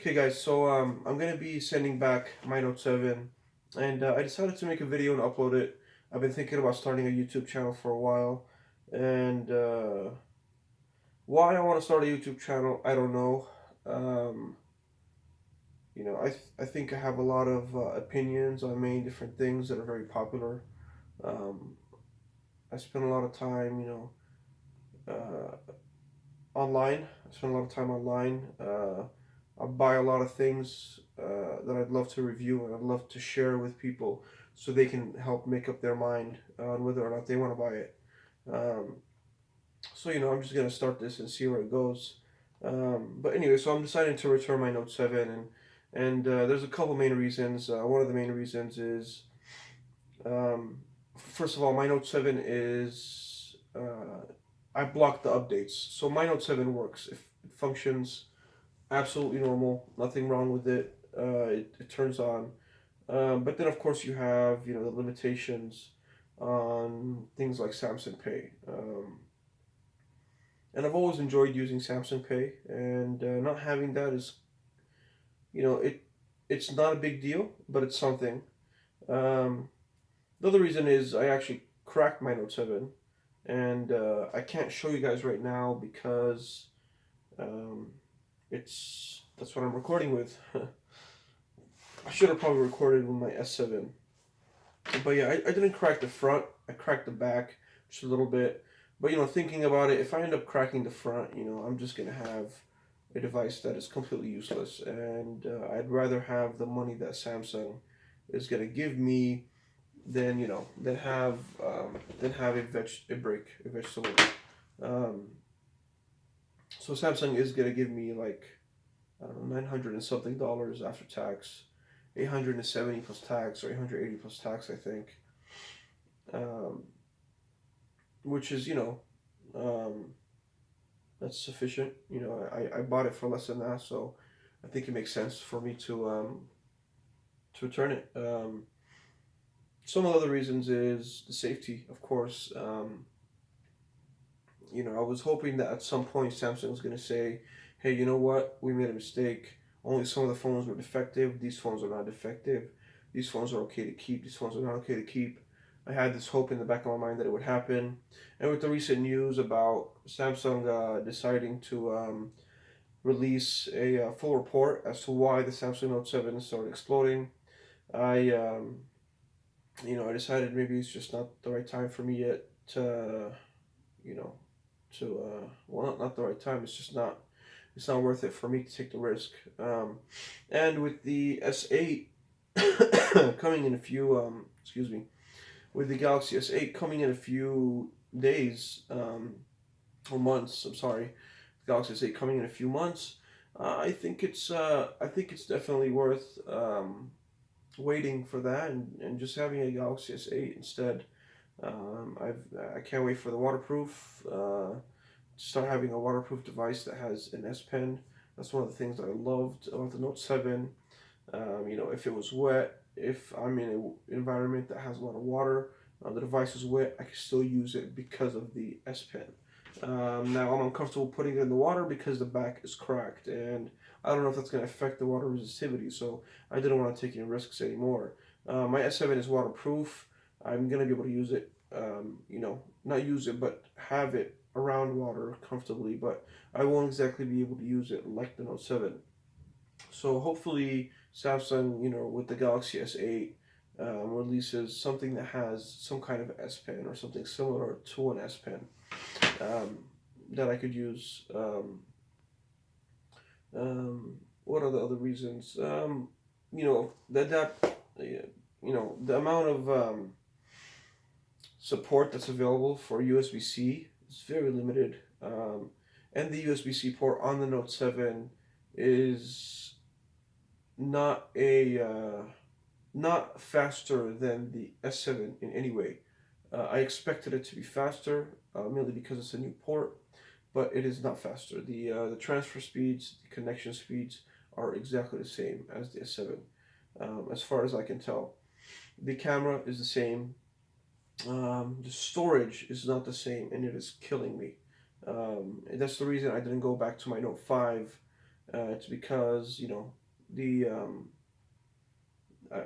Okay, guys, so I'm gonna be sending back my Note 7, and I decided to make a video and upload it. I've been thinking about starting a YouTube channel for a while, and why I want to start a YouTube channel, I don't know. Um, I think I have a lot of opinions on many different things that are very popular. Um, I spend a lot of time, online. I spend a lot of time online. I buy a lot of things that I'd love to review and I'd love to share with people so they can help make up their mind on whether or not they want to buy it. Um, I'm just gonna start this and see where it goes. But anyway, so I'm deciding to return my Note 7, and there's a couple main reasons. One of the main reasons is, um, first of all, my Note 7 is I blocked the updates, so my Note 7 works. If it functions absolutely normal, nothing wrong with it. It turns on, but then of course you have the limitations on things like Samsung Pay. And I've always enjoyed using Samsung Pay, and not having that is it it's not a big deal, but it's something. Um, the other reason is I actually cracked my Note 7, and I can't show you guys right now because um, it's that's what I'm recording with. I should have probably recorded with my S7. But yeah, I didn't crack the front. I cracked the back just a little bit. But thinking about it, if I end up cracking the front, I'm just gonna have a device that is completely useless, and I'd rather have the money that Samsung is gonna give me than have a vegetable. Um, so Samsung is gonna give me like I don't know, 900 and something dollars after tax, 870 plus tax or 880 plus tax, I think, um, which is um, that's sufficient. I bought it for less than that, so I think it makes sense for me to return it. Some of the other reasons is the safety, of course. I was hoping that at some point Samsung was going to say, hey, you know what? We made a mistake. Only some of the phones were defective. These phones are not defective. These phones are okay to keep. These phones are not okay to keep. I had this hope in the back of my mind that it would happen. And with the recent news about Samsung deciding to release a full report as to why the Samsung Note 7 started exploding, I, I decided maybe it's just not the right time for me yet to, you know, well, not the right time. It's not worth it for me to take the risk. And with the S8 coming in a few excuse me, with the Galaxy S8 coming in a few days or months. I'm sorry, the Galaxy S8 coming in a few months. I think it's definitely worth waiting for that and just having a Galaxy S8 instead. I can't wait for the waterproof. Start having a waterproof device that has an S Pen. That's one of the things that I loved about the Note 7. If it was wet, if I'm in an environment that has a lot of water, the device is wet, I can still use it because of the S Pen. Now I'm uncomfortable putting it in the water because the back is cracked, and I don't know if that's going to affect the water resistivity. So I didn't want to take any risks anymore. My S7 is waterproof. I'm going to be able to use it. Not use it, but have it around water comfortably. But I won't exactly be able to use it like the Note 7. So hopefully Samsung, with the Galaxy S8, releases something that has some kind of S Pen or something similar to an S Pen um, that I could use. What are the other reasons? The amount of support that's available for USB C is very limited, and the USB C port on the Note 7 is not a not faster than the S7 in any way. I expected it to be faster, merely because it's a new port, but it is not faster. The transfer speeds, the connection speeds are exactly the same as the S7, as far as I can tell. The camera is the same. The storage is not the same, and it is killing me. And that's the reason I didn't go back to my Note 5 It's because the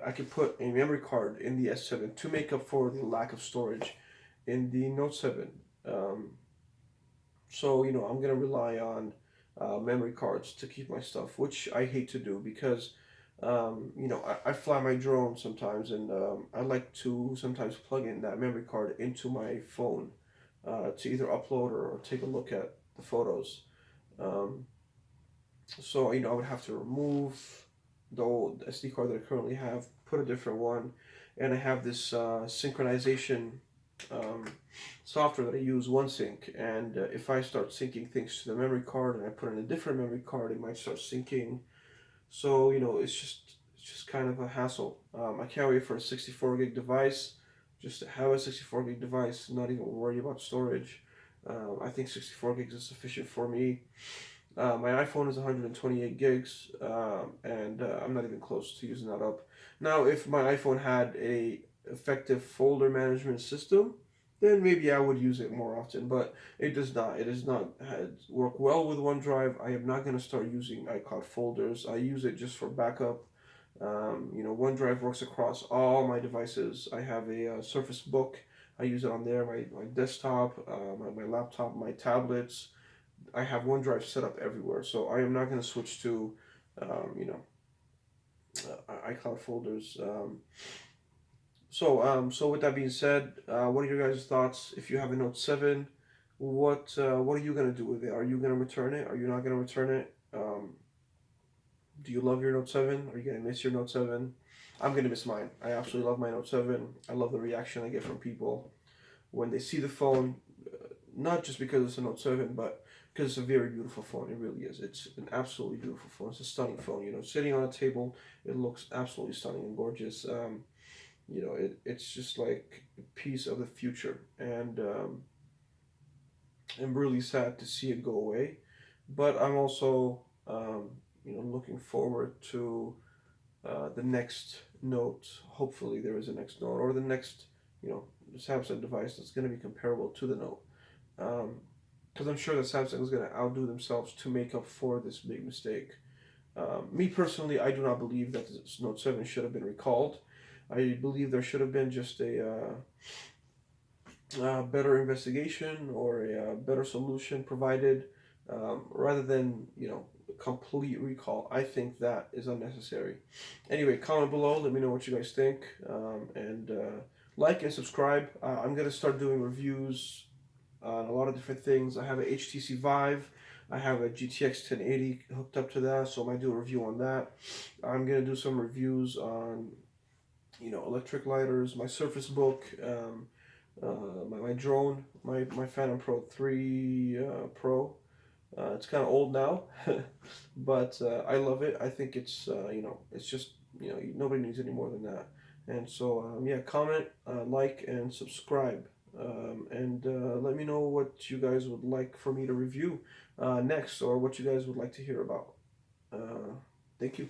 I could put a memory card in the S7 to make up for the lack of storage in the Note 7. Um, so I'm gonna rely on memory cards to keep my stuff, which I hate to do because I fly my drone sometimes, and I like to sometimes plug in that memory card into my phone to either upload or take a look at the photos. Um, so I would have to remove the old SD card that I currently have, put a different one, and I have this synchronization um, software that I use, OneSync. And if I start syncing things to the memory card and I put in a different memory card, it might start syncing. So it's just kind of a hassle. I can't wait for a 64 gig device, just to have a 64 gig device, not even worry about storage. I think 64 gigs is sufficient for me. My iPhone is 128 gigs, and I'm not even close to using that up. Now, if my iPhone had a effective folder management system, then maybe I would use it more often. But it does not. It does not work well with OneDrive. I am not going to start using iCloud folders. I use it just for backup. OneDrive works across all my devices. I have a Surface Book. I use it on there. My desktop, my laptop, my tablets. I have OneDrive set up everywhere, so I am not going to switch to, um, you know, iCloud folders. So with that being said, what are your guys' thoughts? If you have a Note 7, what are you going to do with it? Are you going to return it? Are you not going to return it? Do you love your Note 7? Are you going to miss your Note 7? I'm going to miss mine. I absolutely love my Note 7. I love the reaction I get from people when they see the phone, not just because it's a Note 7, but because it's a very beautiful phone. It really is. It's an absolutely beautiful phone. It's a stunning phone. Sitting on a table, it looks absolutely stunning and gorgeous. It's just like a piece of the future, and I'm really sad to see it go away. But I'm also, looking forward to the next Note. Hopefully, there is a next Note or the next, Samsung device that's going to be comparable to the Note. Because I'm sure that Samsung is going to outdo themselves to make up for this big mistake. Me personally, I do not believe that this Note 7 should have been recalled. I believe there should have been just a better investigation or a better solution provided rather than, complete recall. I think that is unnecessary. Anyway, comment below. Let me know what you guys think. And like and subscribe. I'm going to start doing reviews on a lot of different things. I have a HTC Vive. I have a GTX 1080 hooked up to that, so I might do a review on that. I'm gonna do some reviews on, electric lighters, my Surface Book, my drone, my Phantom Pro 3 Pro. It's kind of old now, but I love it. I think it's just, nobody needs any more than that. And so, yeah, comment, like, and subscribe. And let me know what you guys would like for me to review next, or what you guys would like to hear about. Uh, Thank you.